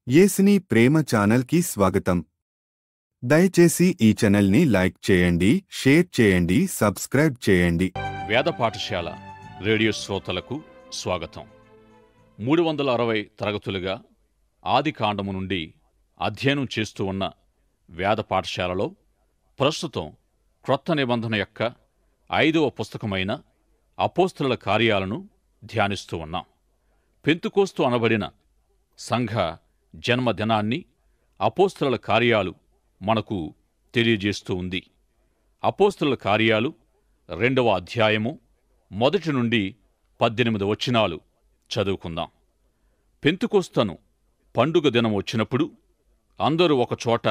యేసుని ప్రేమ ఛానల్కి స్వాగతం. దయచేసి ఈ ఛానల్ని లైక్ చేయండి, షేర్ చేయండి, సబ్స్క్రైబ్ చేయండి. వేద పాఠశాల రేడియో శ్రోతలకు స్వాగతం. 360 తరగతులుగా ఆది కాండము నుండి అధ్యయనం చేస్తూ ఉన్న వేద పాఠశాలలో ప్రస్తుతం క్రొత్త నిబంధన యొక్క 5వ పుస్తకమైన అపోస్తలుల కార్యాలను ధ్యానిస్తూ ఉన్నాం. పెంతుకోస్తు అనబడిన సంఘ జన్మదినాన్ని అపోస్తలుల కార్యాలు మనకు తెలియజేస్తూ ఉంది. అపోస్తలుల కార్యాలు 2వ అధ్యాయము 1 నుండి 18 వచనాలు చదువుకుందాం. పెంతుకోస్తను పండుగ దినం వచ్చినప్పుడు అందరూ ఒకచోట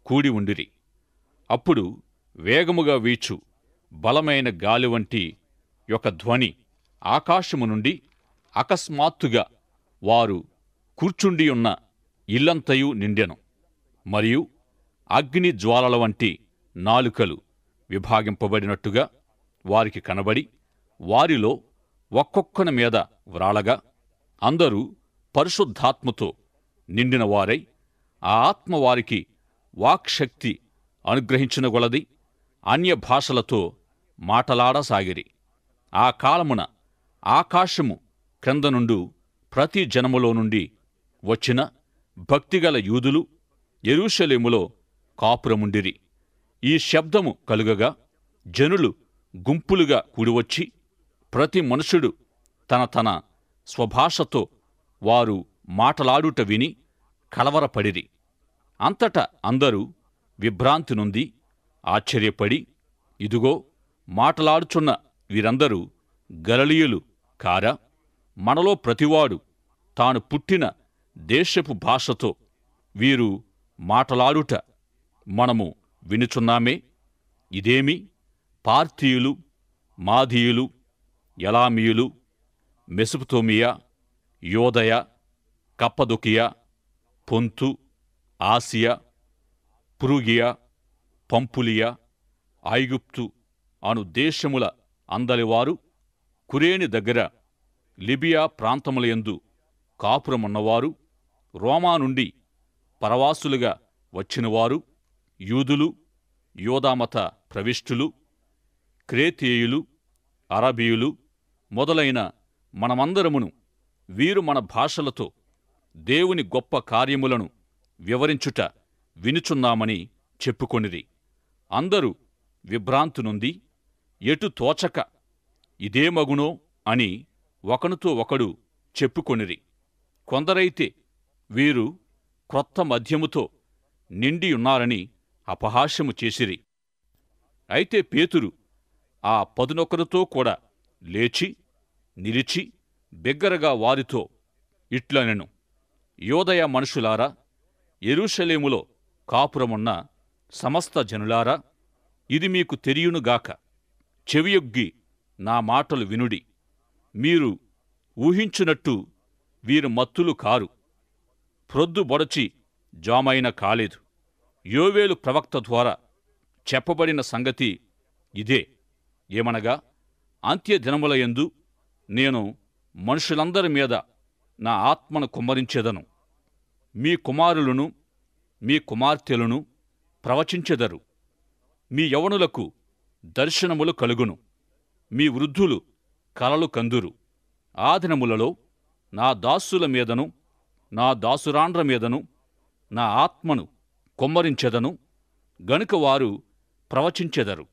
కూడి ఉండిరి. అప్పుడు వేగముగా వీచు బలమైన గాలి వంటి ఒక ధ్వని ఆకాశము నుండి అకస్మాత్తుగా వారు కూర్చుండియున్న ఇల్లంతయు నిండెను. మరియు అగ్ని జ్వాలల వంటి నాలుకలు విభాగింపబడినట్టుగా వారికి కనబడి వారిలో ఒక్కొక్కని మీద వ్రాలగా అందరూ పరిశుద్ధాత్మతో నిండిన వారై ఆ ఆత్మ వారికి వాక్శక్తి అనుగ్రహించిన కొలది అన్య భాషలతో మాటలాడసాగిరి. ఆ కాలమున ఆకాశము క్రింద నుండి ప్రతి జనములో నుండి వచ్చిన భక్తిగల యూదులు యెరూషలేములో కాపురముండిరి. ఈ శబ్దము కలుగగా జనులు గుంపులుగా కూడివచ్చి ప్రతి మనుషుడు తన తన స్వభాషతో వారు మాటలాడుట విని కలవరపడిరి. అంతటా అందరూ విభ్రాంతి నొంది ఆశ్చర్యపడి, ఇదిగో మాటలాడుచున్న వీరందరూ గలిలయులు కారా? మనలో ప్రతివాడు తాను పుట్టిన దేశపు భాషతో వీరు మాటలాడుట మనము వినుచున్నామే. ఇదేమి పార్థీయులు, మాదీయులు, ఎలామీయులు, మెసొపొతేమియా, యోదయ, కప్పదొకియా, పొంతు, ఆసియా, పురుగియా, పంపులియా, ఐగుప్తు అను దేశముల అందలివారు, కురేని దగ్గర లిబియా ప్రాంతములయందు కాపురమున్నవారు, రోమా నుండి పరవాసులుగా వచ్చినవారు, యూదులు, యోదామత ప్రవిష్టులు, క్రేతేయులు, అరబీయులు మొదలైన మనమందరమును వీరు మన భాషలతో దేవుని గొప్ప కార్యములను వివరించుట వినుచున్నామని చెప్పుకొనిరి. అందరూ విభ్రాంతి నొంది ఎటు తోచక ఇదేమగునో అని ఒకనితో ఒకడు చెప్పుకొనిరి. కొందరైతే వీరు క్రొత్త మద్యముతో నిండియున్నారని అపహాస్యము చేసిరి. అయితే పేతురు ఆ 11 కూడా లేచి నిలిచి బిగ్గరగా వారితో ఇట్లనెను, యోదయ మనుషులారా, యెరూషలేములో కాపురమున్న సమస్త జనులారా, ఇది మీకు తెలియునుగాక. చెవియొగ్గి నా మాటలు వినుడి. మీరు ఊహించునట్టు వీరు మత్తులు కారు. ప్రొద్దు బొడచి జామైన కాలేదు. యోవేలు ప్రవక్త ద్వారా చెప్పబడిన సంగతి ఇదే. ఏమనగా, అంత్యదినములయందు నేను మనుషులందరి మీద నా ఆత్మను కుమ్మరించెదను. మీ కుమారులను మీ కుమార్తెలను ప్రవచించెదరు. మీ యవనులకు దర్శనములు కలుగును. మీ వృద్ధులు కలలు కందురు. ఆ దినములలో నా దాసుల మీదను నా దాసురాండ్ర మీదను నా ఆత్మను కుమ్మరించెదను గనుక వారు ప్రవచించెదరు.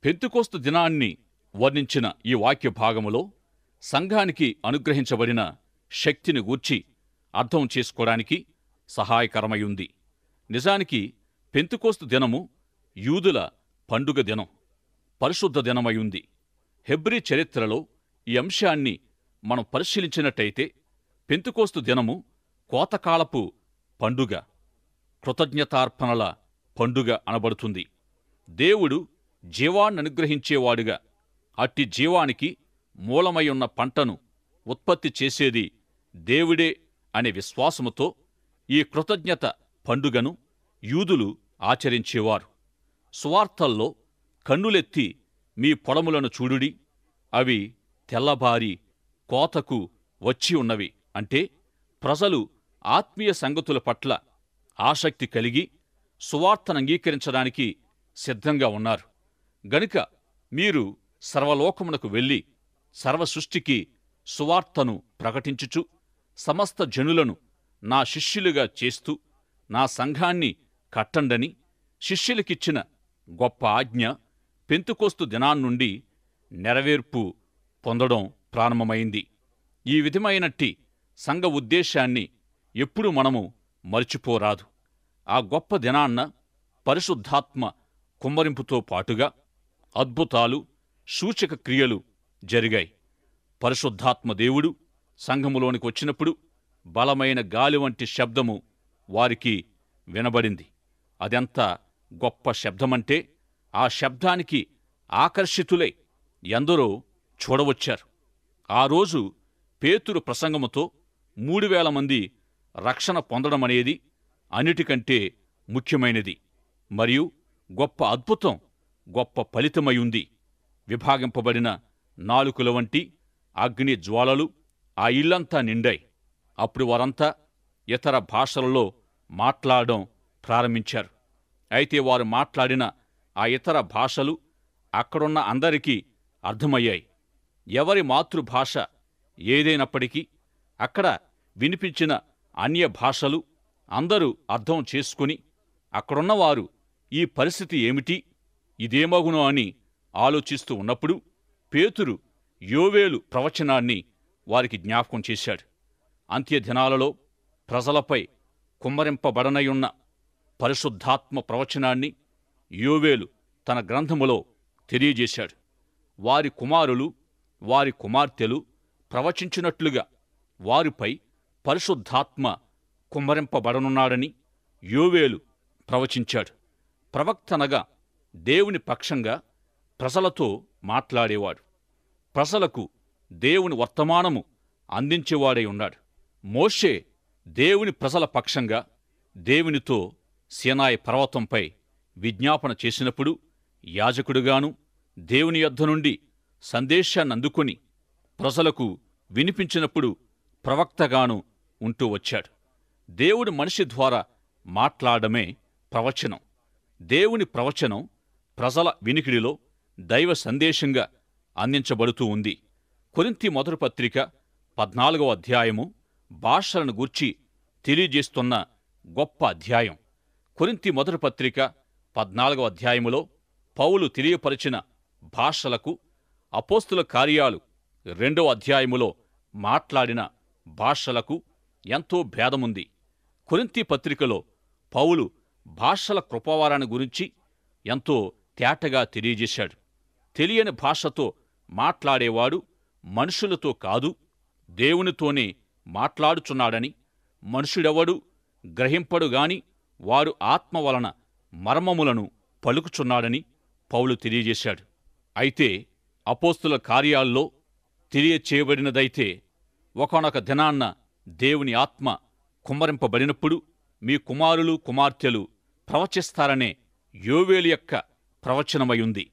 పెంతెకోస్తు దినాన్ని వర్ణించిన ఈ వాక్య భాగములో సంఘానికి అనుగ్రహించబడిన శక్తిని గూర్చి అర్థం చేసుకోవడానికి సహాయకరమైంది. నిజానికి పెంతెకోస్తు దినము యూదుల పండుగ దినం, పరిశుద్ధ దినమైంది. హెబ్రీ చరిత్రలో ఈ అంశాన్ని మనం పరిశీలించినట్టయితే పెంతెకోస్తు దినము కోతకాలపు పండుగ, కృతజ్ఞతార్పణల పండుగ అనబడుతుంది. దేవుడు జీవాన్ననుగ్రహించేవాడుగా, అట్టి జీవానికి మూలమయ్యున్న పంటను ఉత్పత్తి చేసేది దేవుడే అనే విశ్వాసముతో ఈ కృతజ్ఞత పండుగను యూదులు ఆచరించేవారు. సువార్తల్లో కన్నులెత్తి మీ పొలములను చూడుడి, అవి తెల్లబారి కోతకు వచ్చి ఉన్నవి అంటే ప్రజలు ఆత్మీయ సంగతుల పట్ల ఆసక్తి కలిగి సువార్తను అంగీకరించడానికి సిద్ధంగా ఉన్నారు. గనుక మీరు సర్వలోకమునకు వెళ్ళి సర్వ సృష్టికి సువార్తను ప్రకటించుచు సమస్త జనులను నా శిష్యులుగా చేస్తూ నా సంఘాన్ని కట్టండని శిష్యులకిచ్చిన గొప్ప ఆజ్ఞ పెంతుకోస్తు దినాన్నుండి నెరవేర్పు పొందడం ప్రారంభమైంది. ఈ విధమైనట్టి సంఘ ఉద్దేశాన్ని ఎప్పుడు మనము మర్చిపోరాదు. ఆ గొప్ప దినాన్న పరిశుద్ధాత్మ కుమ్మరింపుతో పాటుగా అద్భుతాలు, సూచక క్రియలు జరిగాయి. పరిశుద్ధాత్మ దేవుడు సంఘములోనికి వచ్చినప్పుడు బలమైన గాలి వంటి శబ్దము వారికి వినబడింది. అదెంత గొప్ప శబ్దమంటే ఆ శబ్దానికి ఆకర్షితులై ఎందరో చూడవచ్చారు. ఆ రోజు పేతురు ప్రసంగముతో 3000 మంది రక్షణ పొందడమనేది అన్నిటికంటే ముఖ్యమైనది. మరియు గొప్ప అద్భుతం, గొప్ప ఫలితమయుంది. విభాగింపబడిన నాలుకల వంటి అగ్ని జ్వాలలు ఆ ఇల్లంతా నిండాయి. అప్పుడు వారంతా ఇతర భాషలలో మాట్లాడడం ప్రారంభించారు. అయితే వారు మాట్లాడిన ఆ ఇతర భాషలు అక్కడున్న అందరికీ అర్థమయ్యాయి. ఎవరి మాతృభాష ఏదైనప్పటికీ అక్కడ వినిపించిన అన్య భాషలు అందరూ అర్థం చేసుకుని అక్కడున్నవారు ఈ పరిస్థితి ఏమిటి, ఇదేమగునో అని ఆలోచిస్తూ ఉన్నప్పుడు పేతురు యోవేలు ప్రవచనాన్ని వారికి జ్ఞాపకం చేశాడు. అంత్యదినాలలో ప్రజలపై కుమ్మరింపబడనయున్న పరిశుద్ధాత్మ ప్రవచనాన్ని యోవేలు తన గ్రంథములో తెలియజేశాడు. వారి కుమారులు, వారి కుమార్తెలు ప్రవచించినట్లుగా వారిపై పరిశుద్ధాత్మ కుమ్మరింపబడనున్నాడని యోవేలు ప్రవచించాడు. ప్రవక్తనగా దేవుని పక్షంగా ప్రజలతో మాట్లాడేవాడు. ప్రజలకు దేవుని వర్తమానము అందించేవాడై ఉన్నాడు. మోషే దేవుని ప్రజల పక్షంగా దేవునితో సీనాయి పర్వతంపై విజ్ఞాపన చేసినప్పుడు యాజకుడుగాను దేవుని యొద్ద నుండి సందేశాన్నందుకొని ప్రజలకు వినిపించినప్పుడు ప్రవక్తగాను ఉంటూ వచ్చాడు. దేవుడు మనిషి ద్వారా మాట్లాడమే ప్రవచనం. దేవుని ప్రవచనం ప్రజల వినికిడిలో దైవ సందేశంగా అందించబడుతూ ఉంది. కొరింథీ మొదటి పత్రిక 14వ అధ్యాయము భాషలను గూర్చి తెలియజేస్తున్న గొప్ప అధ్యాయం. కొరింథీ మొదటి పత్రిక 14వ అధ్యాయములో పౌలు తెలియపరిచిన భాషలకు అపోస్తుల కార్యాలు 2వ అధ్యాయములో మాట్లాడిన భాషలకు ఎంతో భేదముంది. కొరింథీ పత్రికలో పౌలు భాషల కృపావరాన్ని గురించి ఎంతో తేటగా తెలియజేశాడు. తెలియని భాషతో మాట్లాడేవాడు మనుషులతో కాదు, దేవునితోనే మాట్లాడుచున్నాడని, మనుషుడెవడు గ్రహింపడుగాని వాడు ఆత్మ వలన మర్మములను పలుకుచున్నాడని పౌలు తెలియజేశాడు. అయితే అపోస్తుల కార్యాల్లో తెలియచేయబడినదైతే ఒకానొక దినాన్న దేవుని ఆత్మ కుమ్మరింపబడినప్పుడు మీ కుమారులు కుమార్తెలు ప్రవచిస్తారనే యోవేలు యొక్క ప్రవచనమయుంది.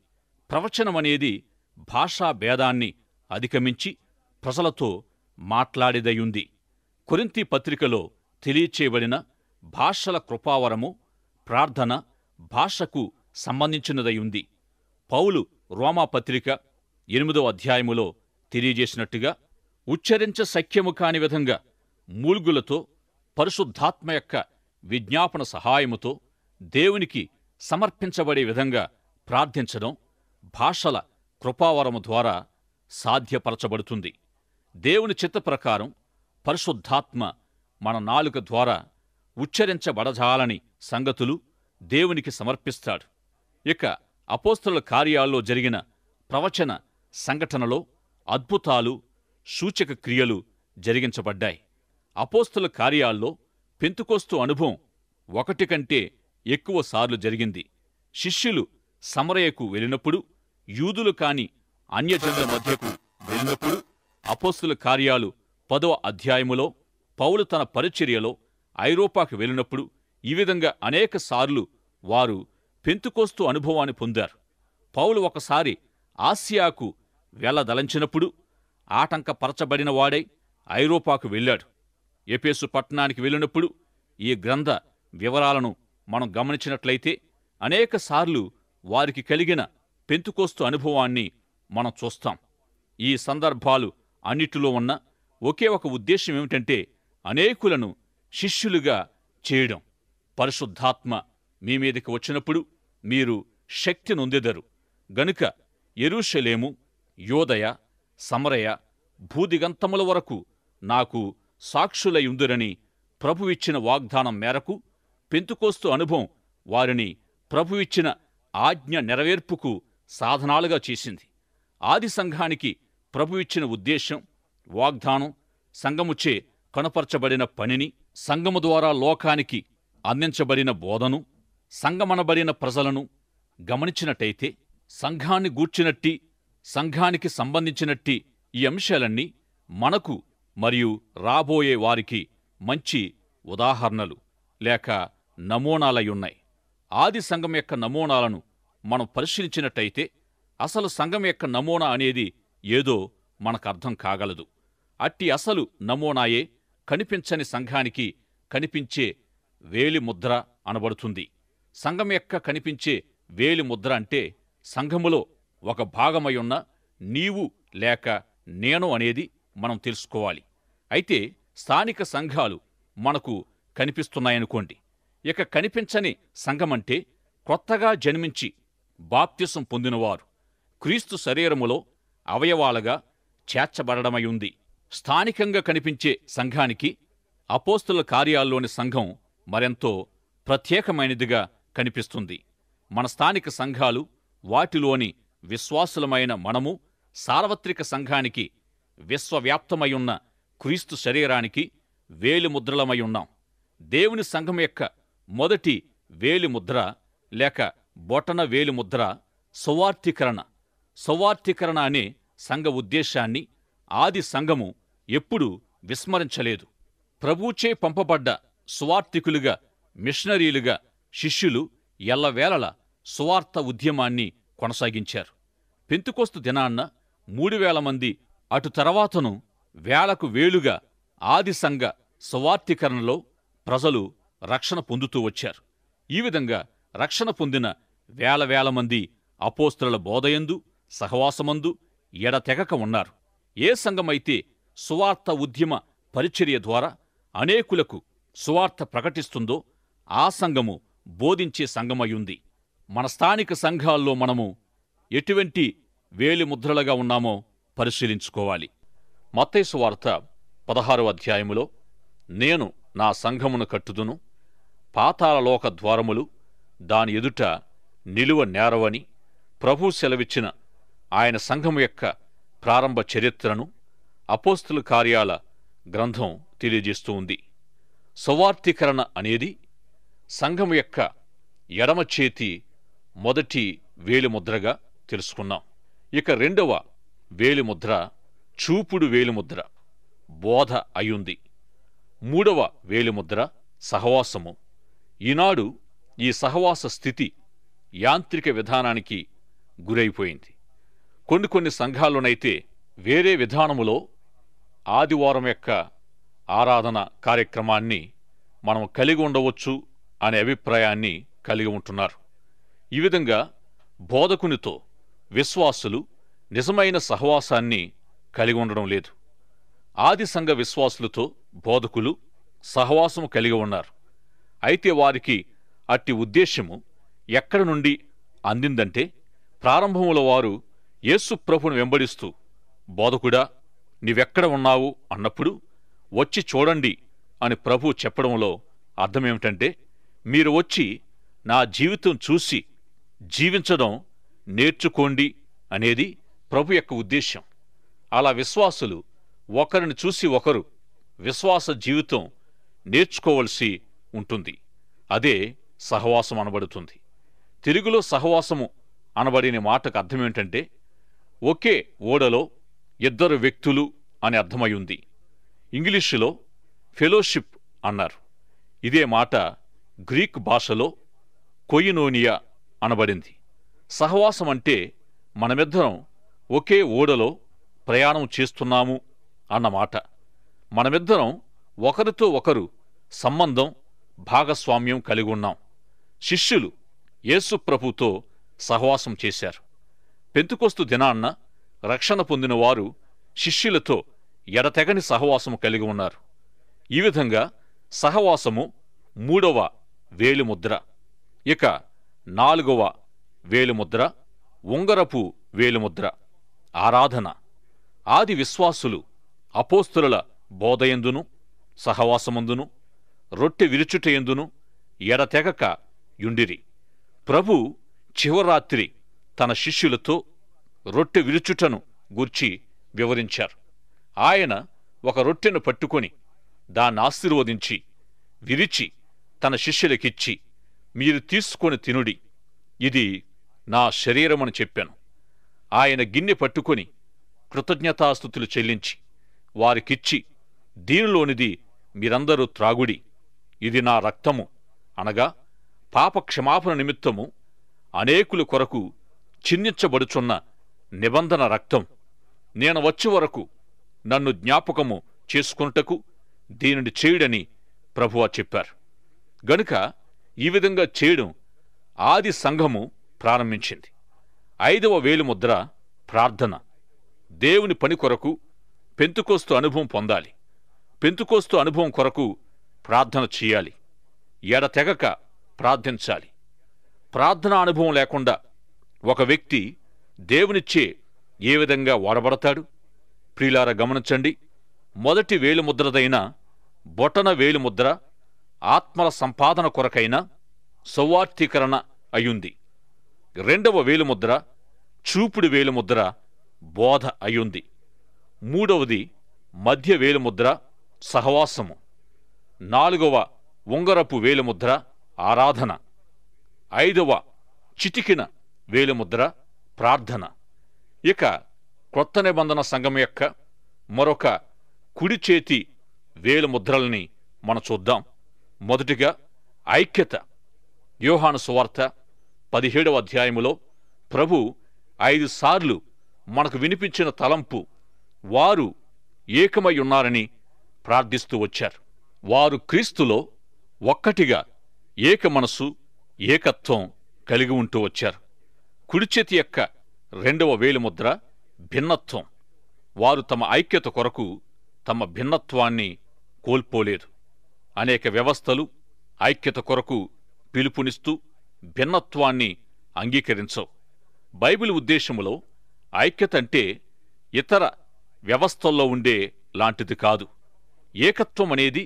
ప్రవచనమనేది భాషా భేదాన్ని అధిగమించి ప్రజలతో మాట్లాడేదయుంది. కొరింథీ పత్రికలో తెలియచేయబడిన భాషల కృపావరము ప్రార్థన భాషకు సంబంధించినదయుంది. పౌలు రోమాపత్రిక 8వ అధ్యాయములో తెలియజేసినట్టుగా ఉచ్చరించ సఖ్యము కాని విధంగా మూల్గులతో పరిశుద్ధాత్మ యొక్క విజ్ఞాపన సహాయముతో దేవునికి సమర్పించబడే విధంగా ప్రార్థించడం భాషల కృపావరము ద్వారా సాధ్యపరచబడుతుంది. దేవుని చిత్త ప్రకారం పరిశుద్ధాత్మ మన నాలుక ద్వారా ఉచ్చరించబడజాలని సంగతులు దేవునికి సమర్పిస్తాడు. ఇక అపోస్తలుల కార్యాల్లో జరిగిన ప్రవచన సంఘటనలో అద్భుతాలు, సూచక క్రియలు జరిగించబడ్డాయి. అపోస్తలుల కార్యాల్లో పెంతుకోస్తు అనుభవం 1 కంటే ఎక్కువ సార్లు జరిగింది. శిష్యులు సమరయకు వెళ్ళినప్పుడు, యూదులు కాని అన్యజనుల మధ్యకు వెళ్ళినప్పుడు, అపోస్తలుల కార్యాలు 10వ అధ్యాయములో పౌలు తన పరిచర్యలో ఐరోపాకు వెళ్ళినప్పుడు ఈ విధంగా అనేక సార్లు వారు పెంతుకోస్తు అనుభవాన్ని పొందారు. పౌలు ఒకసారి ఆసియాకు వెళ్ళదలంచినప్పుడు ఆటంకపరచబడిన వాడై ఐరోపాకు వెళ్ళాడు. ఎఫెసు పట్టణానికి వెళ్ళినప్పుడు ఈ గ్రంథ వివరాలను మనం గమనించినట్లయితే అనేకసార్లు వారికి కలిగిన పెంతుకోస్తు అనుభవాన్ని మనం చూస్తాం. ఈ సందర్భాలు అన్నిటిలో ఉన్న ఒకే ఒక ఉద్దేశం ఏమిటంటే అనేకులను శిష్యులుగా చేయడం. పరిశుద్ధాత్మ మీ మీదకి వచ్చినప్పుడు మీరు శక్తి నొందెదరు గనుక యెరూషలేము, యోదయ, సమరయ, భూదిగంతముల వరకు నాకు సాక్షులయుందురని ప్రభువిచ్చిన వాగ్దానం మేరకు పెంతుకోస్తు అనుభవం వారిని ప్రభువిచ్చిన ఆజ్ఞ నెరవేర్పుకు సాధనాలుగా చేసింది. ఆది సంఘానికి ప్రభువిచ్చిన ఉద్దేశం, వాగ్దానం, సంఘముచే కనపరచబడిన పనిని, సంఘము ద్వారా లోకానికి అందించబడిన బోధను, సంఘమనబడిన ప్రజలను గమనించినట్టయితే సంఘాన్ని గూర్చినట్టి, సంఘానికి సంబంధించినట్టి ఈ అంశాలన్నీ మనకు మరియు రాబోయే వారికి మంచి ఉదాహరణలు లేక నమూనాలయ్యున్నాయి. ఆది సంఘం యొక్క నమూనాలను మనం పరిశీలించినట్టయితే అసలు సంఘం యొక్క నమూనా అనేది ఏదో మనకర్థం కాగలదు. అట్టి అసలు నమూనాయే కనిపించని సంఘానికి కనిపించే వేలిముద్ర అనబడుతుంది. సంఘం యొక్క కనిపించే వేలిముద్ర అంటే సంఘములో ఒక భాగమయున్న నీవు లేక నేను అనేది మనం తెలుసుకోవాలి. అయితే స్థానిక సంఘాలు మనకు కనిపిస్తున్నాయనుకోండి. ఇక కనిపించని సంఘమంటే కొత్తగా జన్మించి బాప్తిసం పొందినవారు క్రీస్తు శరీరములో అవయవాలుగా చేర్చబడమయుంది. స్థానికంగా కనిపించే సంఘానికి అపోస్తలుల కార్యాల్లోని సంఘం మరెంతో ప్రత్యేకమైనదిగా కనిపిస్తుంది. మన స్థానిక సంఘాలు, వాటిలోని విశ్వాసులమైన మనము సార్వత్రిక సంఘానికి, విశ్వవ్యాప్తమయున్న క్రీస్తు శరీరానికి వేలిముద్రలమయున్నాం. దేవుని సంఘం యొక్క మొదటి వేలిముద్ర లేక బొటన వేలిముద్ర సువార్తీకరణ. సువార్తీకరణ అనే సంఘ ఉద్దేశాన్ని ఆది సంఘము ఎప్పుడూ విస్మరించలేదు. ప్రభువుచే పంపబడ్డ సువార్తికులుగా, మిషనరీలుగా శిష్యులు ఎల్లవేళలా సువార్త ఉద్యమాన్ని కొనసాగించారు. పెంతుకోస్తు దినాన్న 3000 మంది, అటు తర్వాతను వేలకు వేలుగా ఆది సంఘ సువార్తీకరణలో ప్రజలు రక్షణ పొందుతూ వచ్చారు. ఈ విధంగా రక్షణ పొందిన వేల మంది అపోస్తలుల బోధయందు, సహవాసమందు ఎడతెగక ఉన్నారు. ఏ సంఘమైతే సువార్త ఉద్యమ పరిచర్య ద్వారా అనేకులకు సువార్త ప్రకటిస్తుందో ఆ సంఘము బోధించే సంఘమయుంది. మన స్థానిక సంఘాల్లో మనము ఎటువంటి వేలిముద్రలుగా ఉన్నామో పరిశీలించుకోవాలి. మత్తయి సువార్త 16వ అధ్యాయములో నేను నా సంఘమును కట్టుదును, పాతాళలోక ద్వారములు దాని ఎదుట నిలువ నేరవని ప్రభువు సెలవిచ్చిన ఆయన సంఘము యొక్క ప్రారంభ చరిత్రను అపోస్తలుల కార్యాల గ్రంథం తెలియజేస్తూ ఉంది. సువార్తీకరణ అనేది సంఘము యొక్క ఎడమ చేతి మొదటి వేలిముద్రగా తెలుసుకున్నాం. ఇక రెండవ వేలిముద్ర చూపుడు వేలిముద్ర, బోధ అయుంది. మూడవ వేలిముద్ర సహవాసము. ఈనాడు ఈ సహవాస స్థితి యాంత్రిక విధానానికి గురైపోయింది. కొన్ని సంఘాల్లోనైతే వేరే విధానములో ఆదివారం యొక్క ఆరాధన కార్యక్రమాన్ని మనం కలిగి ఉండవచ్చు అనే అభిప్రాయాన్ని కలిగి ఉంటున్నారు. ఈ విధంగా బోధకునితో విశ్వాసులు నిజమైన సహవాసాన్ని కలిగి ఉండడం లేదు. ఆది సంఘ విశ్వాసులతో బోధకులు సహవాసము కలిగి ఉన్నారు. అయితే వారికి అట్టి ఉద్దేశ్యము ఎక్కడి నుండి అందిందంటే ప్రారంభములో వారు యేసు ప్రభువును వెంబడిస్తూ బోధకుడా నీవెక్కడ ఉన్నావు అన్నప్పుడు వచ్చి చూడండి అని ప్రభువు చెప్పడంలో అర్థమేమిటంటే మీరు వచ్చి నా జీవితం చూసి జీవించడం నేర్చుకోండి అనేది ప్రభు యొక్క ఉద్దేశ్యం. అలా విశ్వాసులు ఒకరిని చూసి ఒకరు విశ్వాస జీవితం నేర్చుకోవలసి ఉంటుంది. అదే సహవాసం అనబడుతుంది. తెలుగులో సహవాసము అనబడిన మాటకు అర్థమేంటంటే ఒకే ఓడలో ఇద్దరు వ్యక్తులు అని అర్థమయ్యుంది. ఇంగ్లీషులో ఫెలోషిప్ అన్నారు. ఇదే మాట గ్రీక్ భాషలో కొయినోనియా అనబడింది. సహవాసం అంటే మనమిద్దరం ఒకే ఓడలో ప్రయాణం చేస్తున్నాము అన్నమాట. మనమిద్దరం ఒకరితో ఒకరు సంబంధం, భాగస్వామ్యం కలిగి ఉన్నాం. శిష్యులు యేసు ప్రభుతో సహవాసం చేశారు. పెంతెకొస్తు దినాన్న రక్షణ పొందిన వారు శిష్యులతో ఎడతెగని సహవాసము కలిగి ఉన్నారు. ఈ విధంగా సహవాసము 3వ వేలిముద్ర. ఇక 4వ వేలిముద్ర ఉంగరపు వేలిముద్ర. ఆరాధన. ఆది విశ్వాసులు అపోస్తలుల బోధయందును, సహవాసమందును, రొట్టె విరుచుటయందును ఎడతెగక యుండిరి. ప్రభు చివరాత్రి తన శిష్యులతో రొట్టె విరుచుటను గూర్చి వివరించారు. ఆయన ఒక రొట్టెను పట్టుకొని దాన్ని ఆశీర్వదించి విరిచి తన శిష్యులకిచ్చి, మీరు తీసుకొని తినుడి, ఇది నా శరీరమని చెప్పాను. ఆయన గిన్నె పట్టుకొని కృతజ్ఞతాస్తుతులు చెల్లించి వారికిచ్చి, దీనిలోనిది మీరందరూ త్రాగుడి, ఇది నా రక్తము, అనగా పాపక్షమాపణ నిమిత్తము అనేకుల కొరకు చిందించబడుచున్న నిబంధన రక్తం. నేను వచ్చే వరకు నన్ను జ్ఞాపకము చేసుకొనుటకు దీనిని చేయుడని ప్రభువా చెప్పారు. గనుక ఈ విధంగా చేయడం ఆది సంఘము ప్రారంభించింది. 5వ వేలిముద్ర ప్రార్థన. దేవుని పని కొరకు పెంతెకొస్తు అనుభవం పొందాలి. పెంతెకొస్తు అనుభవం కొరకు ప్రార్థన చేయాలి. ఎడతెగక ప్రార్థించాలి. ప్రార్థనా అనుభవం లేకుండా ఒక వ్యక్తి దేవునిచ్చే ఏ విధంగా వాడబడతాడు? ప్రియులారా గమనించండి. మొదటి వేలిముద్రదైన బొటన వేలిముద్ర ఆత్మల సంపాదన కొరకైన సౌవార్తీకరణ అయ్యుంది. 2వ వేలిముద్ర చూపుడు వేలిముద్ర బోధ అయ్యుంది. 3వది మధ్య వేలిముద్ర సహవాసము. 4వ ఉంగరపు వేలిముద్ర ఆరాధన. 5వ చిటికిన వేలిముద్ర ప్రార్థన. ఇక క్రొత్త నిబంధన సంఘం యొక్క మరొక కుడి చేతి వేలిముద్రల్ని మనం చూద్దాం. మొదటిగా ఐక్యత. యోహాను సువార్త 17వ అధ్యాయములో ప్రభు 5 సార్లు మనకు వినిపించిన తలంపు, వారు ఏకమై ఉన్నారని ప్రార్థిస్తూ వచ్చారు. వారు క్రీస్తులో ఒక్కటిగా ఏక మనసు, ఏకత్వం కలిగి ఉంటూ వచ్చారు. కుడిచేతి యొక్క 2వ వేలిముద్ర భిన్నత్వం. వారు తమ ఐక్యత కొరకు తమ భిన్నత్వాన్ని కోల్పోలేదు. అనేక వ్యవస్థలు ఐక్యత కొరకు పిలుపునిస్తూ భిన్నత్వాన్ని అంగీకరించవు. బైబిల్ ఉద్దేశములో ఐక్యత అంటే ఇతర వ్యవస్థల్లో ఉండే లాంటిది కాదు. ఏకత్వం అనేది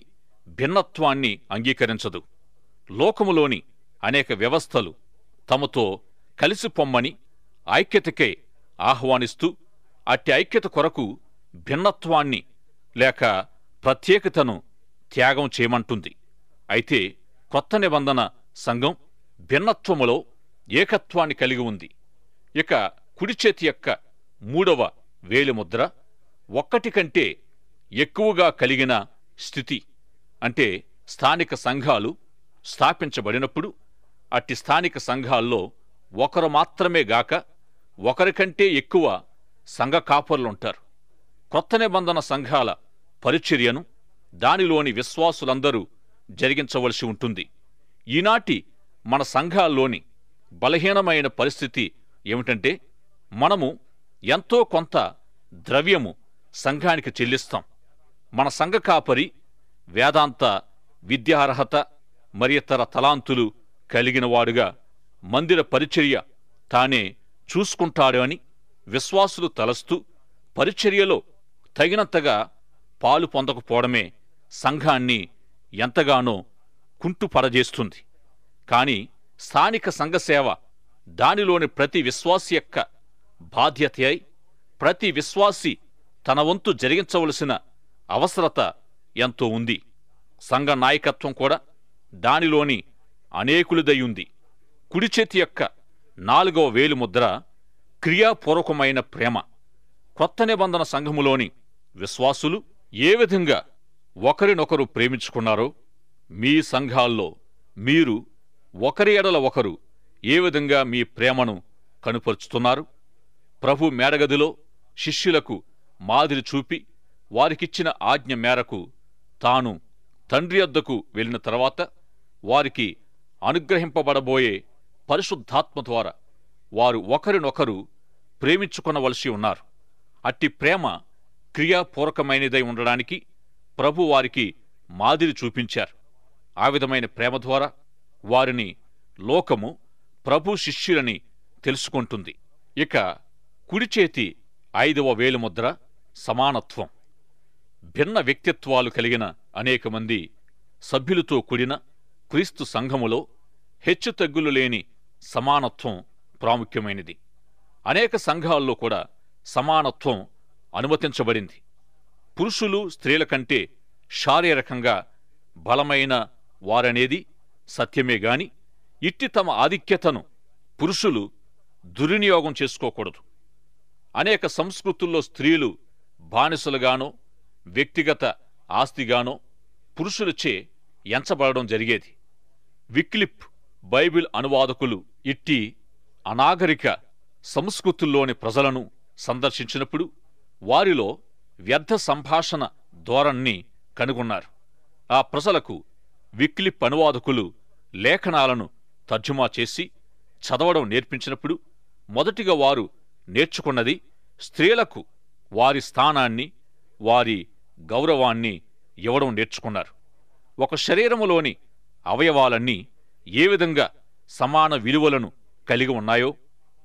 భిన్నత్వాన్ని అంగీకరించదు. లోకములోని అనేక వ్యవస్థలు తమతో కలిసిపొమ్మని ఐక్యతకే ఆహ్వానిస్తూ అట్టి ఐక్యత కొరకు భిన్నత్వాన్ని లేక ప్రత్యేకతను త్యాగం చేయమంటుంది. అయితే కొత్త నిబంధన సంఘం భిన్నత్వములో ఏకత్వాన్ని కలిగి ఉంది. ఇక కుడిచేతి యొక్క 3వ వేలిముద్ర ఒక్కటి కంటే ఎక్కువగా కలిగిన స్థితి. అంటే స్థానిక సంఘాలు స్థాపించబడినప్పుడు అట్టి స్థానిక సంఘాల్లో ఒకరు మాత్రమే గాక ఒకరికంటే ఎక్కువ సంఘ కాపరులుంటారు. కొత్త నిబంధన సంఘాల పరిచర్యను దానిలోని విశ్వాసులందరూ జరిగించవలసి ఉంటుంది. ఈనాటి మన సంఘాల్లోని బలహీనమైన పరిస్థితి ఏమిటంటే, మనము ఎంతో కొంత ద్రవ్యము సంఘానికి చెల్లిస్తాం. మన సంఘ కాపరి వేదాంత విద్యార్హత మరి ఇతర తలాంతులు కలిగినవాడుగా మందిర పరిచర్య తానే చూసుకుంటాడు అని విశ్వాసులు తలస్తూ పరిచర్యలో తగినంతగా పాలు పొందకపోవడమే సంఘాన్ని ఎంతగానో కుంటుపడజేస్తుంది. కాని స్థానిక సంఘసేవ దానిలోని ప్రతి విశ్వాసి యొక్క బాధ్యత అయి ప్రతి విశ్వాసి తన వంతు జరిగించవలసిన అవసరత ఎంతో ఉంది. సంఘ నాయకత్వం కూడా దానిలోని అనేకులదయ్యుంది. కుడిచేతి యొక్క 4వ వేలిముద్ర క్రియాపూర్వకమైన ప్రేమ. కొత్త నిబంధన సంఘములోని విశ్వాసులు ఏ విధంగా ఒకరినొకరు ప్రేమించుకున్నారో మీ సంఘాల్లో మీరు ఒకరి ఎడల ఒకరు ఏ విధంగా మీ ప్రేమను కనుపరుచుతున్నారు? ప్రభు మేడగదిలో శిష్యులకు మాదిరి చూపి వారికిచ్చిన ఆజ్ఞ మేరకు తాను తండ్రి యొద్దకు వెళ్ళిన తర్వాత వారికి అనుగ్రహింపబడబోయే పరిశుద్ధాత్మ ద్వారా వారు ఒకరినొకరు ప్రేమించుకొనవలసి ఉన్నారు. అట్టి ప్రేమ క్రియాపూర్వకమైనదై ఉండడానికి ప్రభు వారికి మాదిరి చూపించారు. ఆ విధమైన ప్రేమ ద్వారా వారిని లోకము ప్రభు శిష్యులని తెలుసుకుంటుంది. ఇక కుడిచేతి 5వ వేలిముద్ర సమానత్వం. భిన్న వ్యక్తిత్వాలు కలిగిన అనేక మంది సభ్యులతో కూడిన క్రీస్తు సంఘములో హెచ్చుతగ్గులు లేని సమానత్వం ప్రాముఖ్యమైనది. అనేక సంఘాల్లో కూడా సమానత్వం అనుమతించబడింది. పురుషులు స్త్రీల కంటే శారీరకంగా బలమైన వారనేది సత్యమే గాని ఇట్టి తమ ఆధిక్యతను పురుషులు దుర్వినియోగం చేసుకోకూడదు. అనేక సంస్కృతుల్లో స్త్రీలు బానిసలుగానో వ్యక్తిగత ఆస్తిగానో పురుషులచే ఎంచబడడం జరిగేది. విక్లిప్ బైబిల్ అనువాదకులు ఇట్టి అనాగరిక సంస్కృతుల్లోని ప్రజలను సందర్శించినప్పుడు వారిలో వ్యర్థ సంభాషణ ధోరణిని కనుగొన్నారు. ఆ ప్రజలకు విక్లిప్ అనువాదకులు లేఖనాలను తర్జుమా చేసి చదవడం నేర్పించినప్పుడు మొదటిగా వారు నేర్చుకున్నది స్త్రీలకు వారి స్థానాన్ని, వారి గౌరవాన్ని ఇవ్వడం నేర్చుకున్నారు. ఒక శరీరములోని అవయవాలన్నీ ఏ విధంగా సమాన విలువలను కలిగి ఉన్నాయో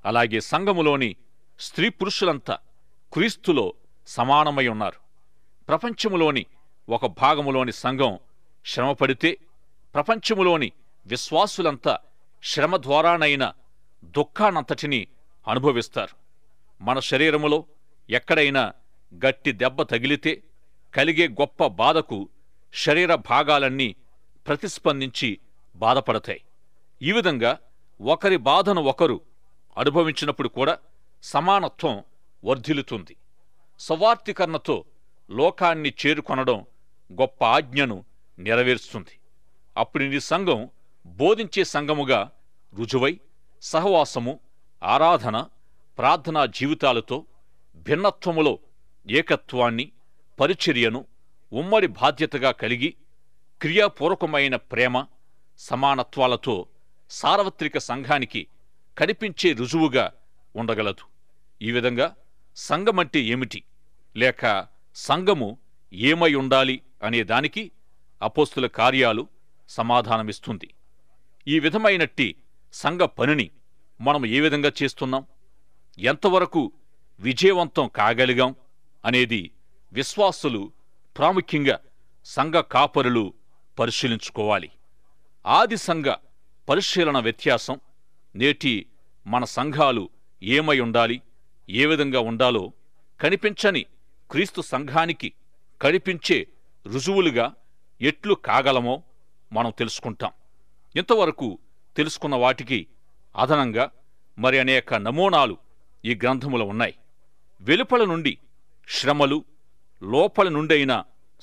అలాగే సంఘములోని స్త్రీ పురుషులంతా క్రీస్తులో సమానమై ఉన్నారు. ప్రపంచములోని ఒక భాగములోని సంఘం శ్రమపడితే ప్రపంచములోని విశ్వాసులంతా శ్రమ ద్వారానైనా దుఃఖానంతటినీ అనుభవిస్తారు. మన శరీరములో ఎక్కడైనా గట్టి దెబ్బ తగిలితే కలిగే గొప్ప బాధకు శరీర భాగాలన్నీ ప్రతిస్పందించి బాధపడతాయి. ఈ విధంగా ఒకరి బాధను ఒకరు అనుభవించినప్పుడు కూడా సమానత్వం వర్ధిల్లుతుంది. సవార్థీకరణతో లోకాన్ని చేరుకొనడం గొప్ప ఆజ్ఞను నెరవేరుస్తుంది. అప్పుడు నీ సంఘం బోధించే సంఘముగా రుజువై సహవాసము, ఆరాధన, ప్రార్థనా జీవితాలతో భిన్నత్వములో ఏకత్వాన్ని, పరిచర్యను ఉమ్మడి బాధ్యతగా కలిగి క్రియాపూర్వకమైన ప్రేమ, సమానత్వాలతో సార్వత్రిక సంఘానికి కనిపించే రుజువుగా ఉండగలదు. ఈ విధంగా సంఘమంటే ఏమిటి, లేక సంఘము ఏమై ఉండాలి అనే దానికి అపోస్తుల కార్యాలు సమాధానమిస్తుంది. ఈ విధమైనట్టి సంఘ పనిని మనం ఏ విధంగా చేస్తున్నాం, ఎంతవరకు విజయవంతం కాగలిగాం అనేది విశ్వాసులు, ప్రాముఖ్యంగా సంఘ కాపరులు పరిశీలించుకోవాలి. ఆది సంఘ పరిశీలన వ్యత్యాసం నేటి మన సంఘాలు ఏమై ఉండాలి, ఏ విధంగా ఉండాలో కనిపించని క్రీస్తు సంఘానికి కనిపించే రుజువులుగా ఎట్లు కాగలమో మనం తెలుసుకుంటాం. ఇంతవరకు తెలుసుకున్న వాటికి అదనంగా మరి అనేక నమూనాలు ఈ గ్రంథములో ఉన్నాయి. వెలుపల నుండి శ్రమలు, లోపల నుండైన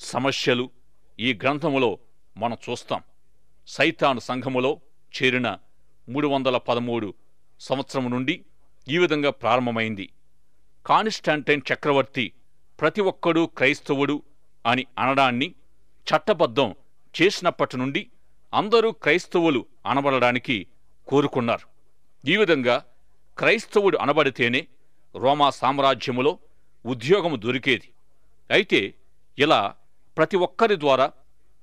సమస్యలు ఈ గ్రంథములో మనం చూస్తాం. సైతాను సంఘములో చేరిన 313 సంవత్సరం నుండి ఈ విధంగా ప్రారంభమైంది. కాన్స్టాంటైన్ చక్రవర్తి ప్రతి ఒక్కడూ క్రైస్తవుడు అని అనడాన్ని చట్టబద్ధం చేసినప్పటి నుండి అందరూ క్రైస్తవులు అనబడడానికి కోరుకున్నారు. ఈ విధంగా క్రైస్తవుడు అనబడితేనే రోమా సామ్రాజ్యములో ఉద్యోగము దొరికేది. అయితే ఇలా ప్రతి ఒక్కరి ద్వారా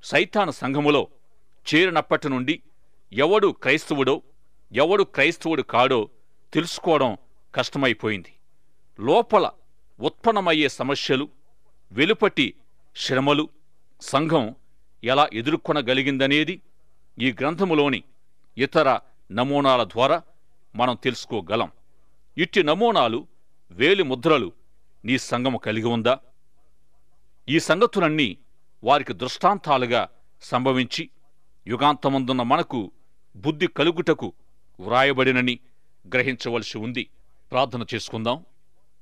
సైతాను సంఘములో చేరినప్పటి నుండి ఎవడు క్రైస్తవుడో ఎవడు క్రైస్తవుడు కాడో తెలుసుకోవడం కష్టమైపోయింది. లోపల ఉత్పన్నమయ్యే సమస్యలు, వెలుపటి శ్రమలు సంఘం ఎలా ఎదుర్కొనగలిగిందనేది ఈ గ్రంథములోని ఇతర నమూనాల ద్వారా మనం తెలుసుకోగలం. ఇట్టి నమూనాలు, వేలి ముద్రలు నీ సంఘము కలిగి ఉందా? ఈ సంగతులన్నీ వారికి దృష్టాంతాలుగా సంభవించి యుగాంతమందున్న మనకు బుద్ధి కలుగుటకు వ్రాయబడినని గ్రహించవలసి ఉంది. ప్రార్థన చేసుకుందాం.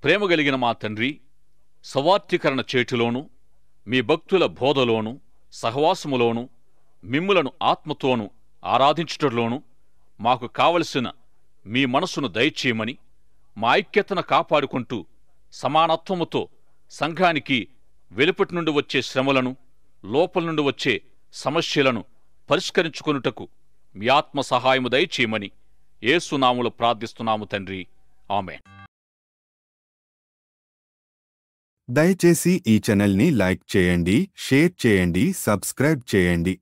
ప్రేమ కలిగిన మా తండ్రి, సవార్థీకరణ చేటులోను మీ భక్తుల బోధలోను సహవాసములోను మిమ్ములను ఆత్మతోనూ ఆరాధించుటలోనూ మాకు కావలసిన మీ మనసును దయచేయమని, మా ఐక్యతను కాపాడుకుంటూ సమానత్వముతో సంఘానికి వెలుపటి నుండి వచ్చే శ్రమలను, లోపల నుండి వచ్చే సమస్యలను పరిష్కరించుకొనుటకు మీ ఆత్మ సహాయము దయచేయమని యేసు నామములో ప్రార్థిస్తున్నాము తండ్రి. ఆమేన్. దయచేసి ఈ ఛానల్ని లైక్ చేయండి, షేర్ చేయండి, సబ్స్క్రైబ్ చేయండి.